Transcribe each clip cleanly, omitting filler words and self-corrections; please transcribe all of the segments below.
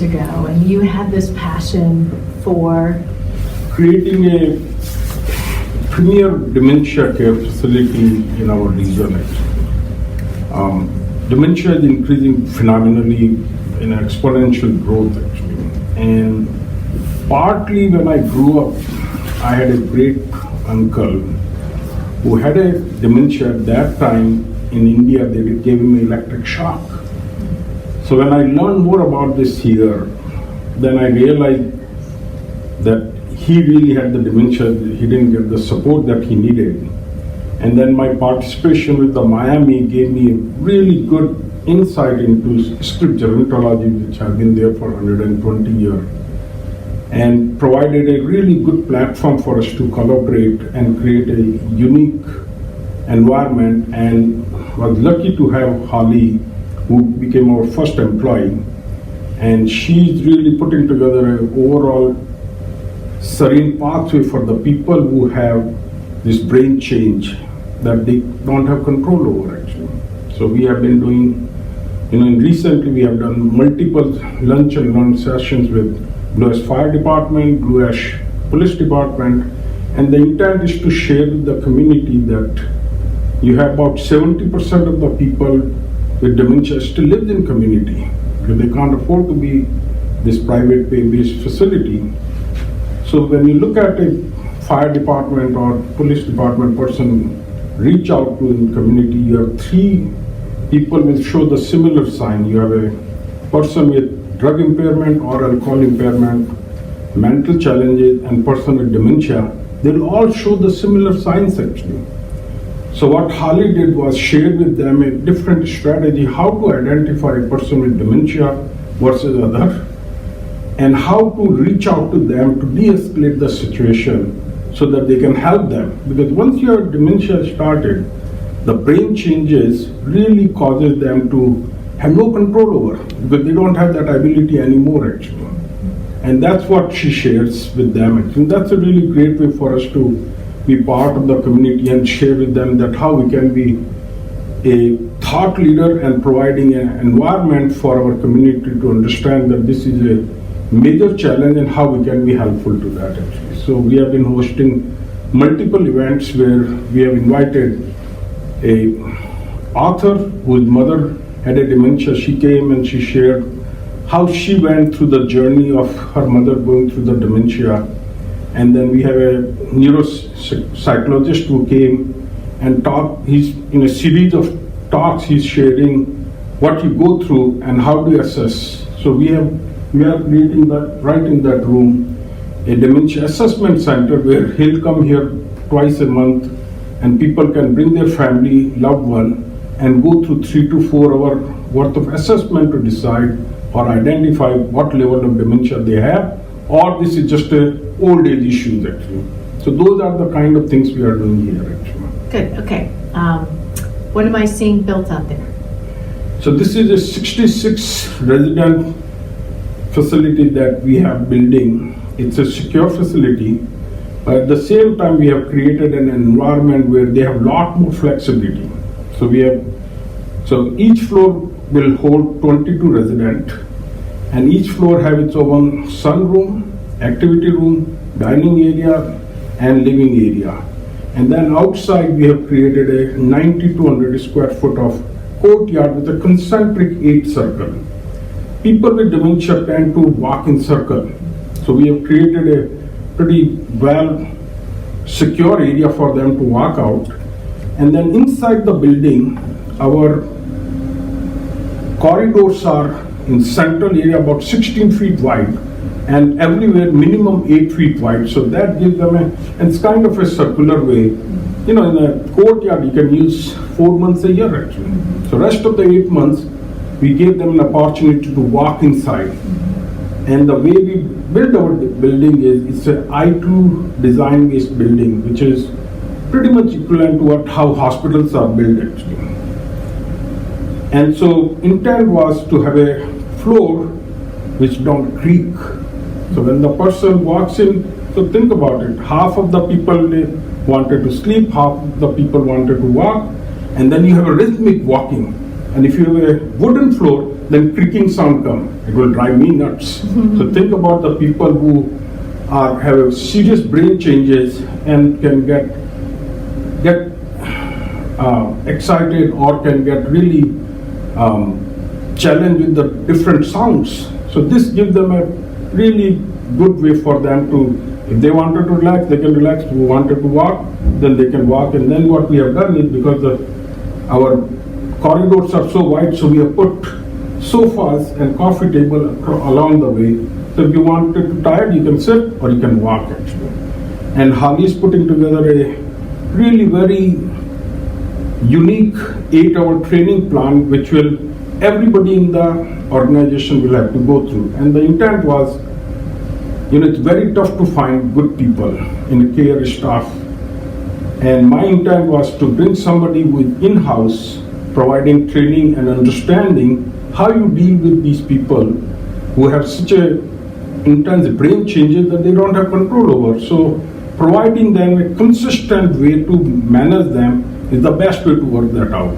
ago, and you had this passion for creating a premier dementia care facility in our region. Dementia is increasing phenomenally in exponential growth actually. And partly when I grew up, I had a great uncle who had a dementia at that time. In India, they gave him electric shock. So when I learned more about this here, then I realized that he really had the dementia. He didn't get the support that he needed. And then my participation with the Miami gave me a really good insight into script gerontology, which have been there for 120 years, and provided a really good platform for us to collaborate and create a unique environment, and was lucky to have Holly, who became our first employee, and she's really putting together an overall serene pathway for the people who have this brain change that they don't have control over actually. So we have been doing, recently we have done multiple lunch and learn sessions with Blue Ash Fire Department, Blue Ash Police Department, and the intent is to share with the community that you have about 70% of the people with dementia still live in community because they can't afford to be this private pay-based facility. So when you look at a fire department or police department person reach out to in community, you have three people will show the similar sign. You have a person with drug impairment or alcohol impairment, mental challenges, and person with dementia. They'll all show the similar signs actually. So what Holly did was share with them a different strategy, how to identify a person with dementia versus other, and how to reach out to them to de-escalate the situation so that they can help them. Because once your dementia started, the brain changes really causes them to have no control over, because they don't have that ability anymore actually. And that's what she shares with them. And that's a really great way for us to be part of the community and share with them that how we can be a thought leader and providing an environment for our community to understand that this is a major challenge and how we can be helpful to that actually. So we have been hosting multiple events where we have invited a author whose mother had a dementia. She came and she shared how she went through the journey of her mother going through the dementia. And then we have a neuropsychologist who came and talked. He's in a series of talks. He's sharing what you go through and how to assess. So we are creating that right in that room a dementia assessment center where he'll come here twice a month, and people can bring their family, loved one, and go through 3 to 4 hour worth of assessment to decide or identify what level of dementia they have, or this is just a old age issues actually. So those are the kind of things we are doing here actually. Good, okay. What am I seeing built out there? So this is a 66 resident facility that we have building. It's a secure facility, but at the same time we have created an environment where they have a lot more flexibility. So each floor will hold 22 residents, and each floor have its own sunroom, activity room, dining area, and living area. And then outside we have created a 9,200 square foot of courtyard with a concentric 8 circle. People with dementia tend to walk in circle. So we have created a pretty well secure area for them to walk out. And then inside the building, our corridors are in central area about 16 feet wide, and everywhere minimum 8 feet wide. So that gives them and it's kind of a circular way. In a courtyard you can use 4 months a year actually. So rest of the 8 months, we gave them an opportunity to walk inside. And the way we build our building is, it's an I2 design based building, which is pretty much equivalent to how hospitals are built actually. And so intent was to have a floor which don't creak. So when the person walks in, so think about it, half of the people they wanted to sleep, half of the people wanted to walk, and then you have a rhythmic walking. And if you have a wooden floor, then creaking sound come. It will drive me nuts. So think about the people who have serious brain changes and can get excited or can get really challenged with the different sounds. So this gives them a really good way for them to, if they wanted to relax, they can relax. If they wanted to walk, then they can walk. And then what we have done is, because our corridors are so wide, so we have put sofas and coffee table along the way. So if you wanted to tired, you can sit or you can walk actually. And Holly is putting together a really very unique 8-hour training plan, which will everybody in the organization will have to go through. And the intent was, it's very tough to find good people in care staff. And my intent was to bring somebody with in-house, providing training and understanding how you deal with these people who have such a intense brain changes that they don't have control over. So providing them a consistent way to manage them is the best way to work that out.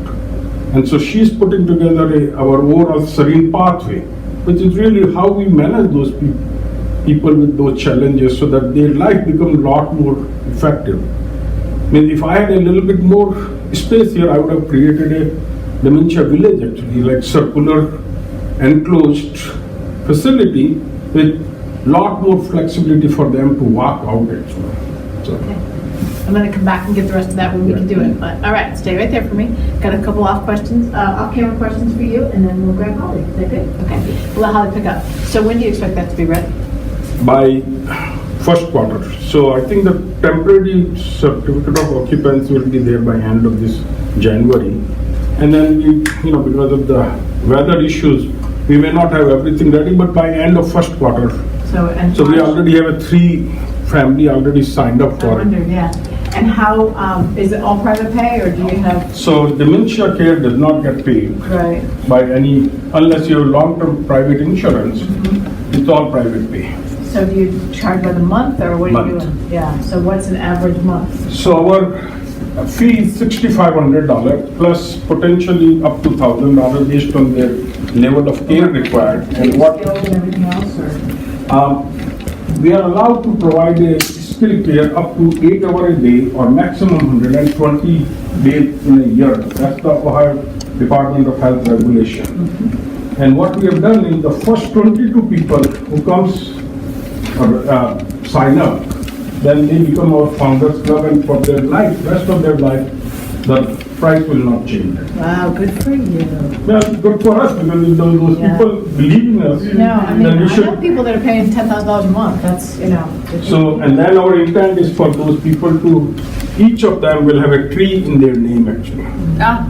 And so she's putting together our overall serene pathway, which is really how we manage those people with those challenges so that their life becomes a lot more effective. I mean, if I had a little bit more space here, I would have created a dementia village actually, like circular enclosed facility with lot more flexibility for them to walk out actually. So. Okay. I'm going to come back and get the rest of that when we can do it. But all right, stay right there for me. Got a couple off-camera questions for you, and then we'll grab Holly. Is that good? Okay. We'll let Holly pick up. So when do you expect that to be ready? By first quarter. So I think the temporary certificate of occupancy will be there by end of this January. And then we, because of the weather issues, we may not have everything ready, but by end of first quarter. So we already have a 3 family already signed up for it. Yeah. And how, is it all private pay, or do you have? So dementia care does not get paid Right. by any, unless you have long-term private insurance, it's all private pay. So do you charge by the month, or what are you Month. doing? Yeah, so what's an average month? So our fee is $6,500 plus potentially up to $1,000 based on their level of care required. And what Skills and everything else, or? we are allowed to provide a skilled care up to 8 hours a day or maximum 120 days in a year. That's the Ohio Department of Health regulation. And what we have done is the first 22 people who comes or sign up, then they become our founders club, and for their life, rest of their life, the price will not change. Wow, good for you. Yeah, good for us because if those people believe in us, No, I mean, then we I should. know people that are paying $10,000 a month. That's, So, and then our intent is for those people to, each of them will have a tree in their name actually. Ah,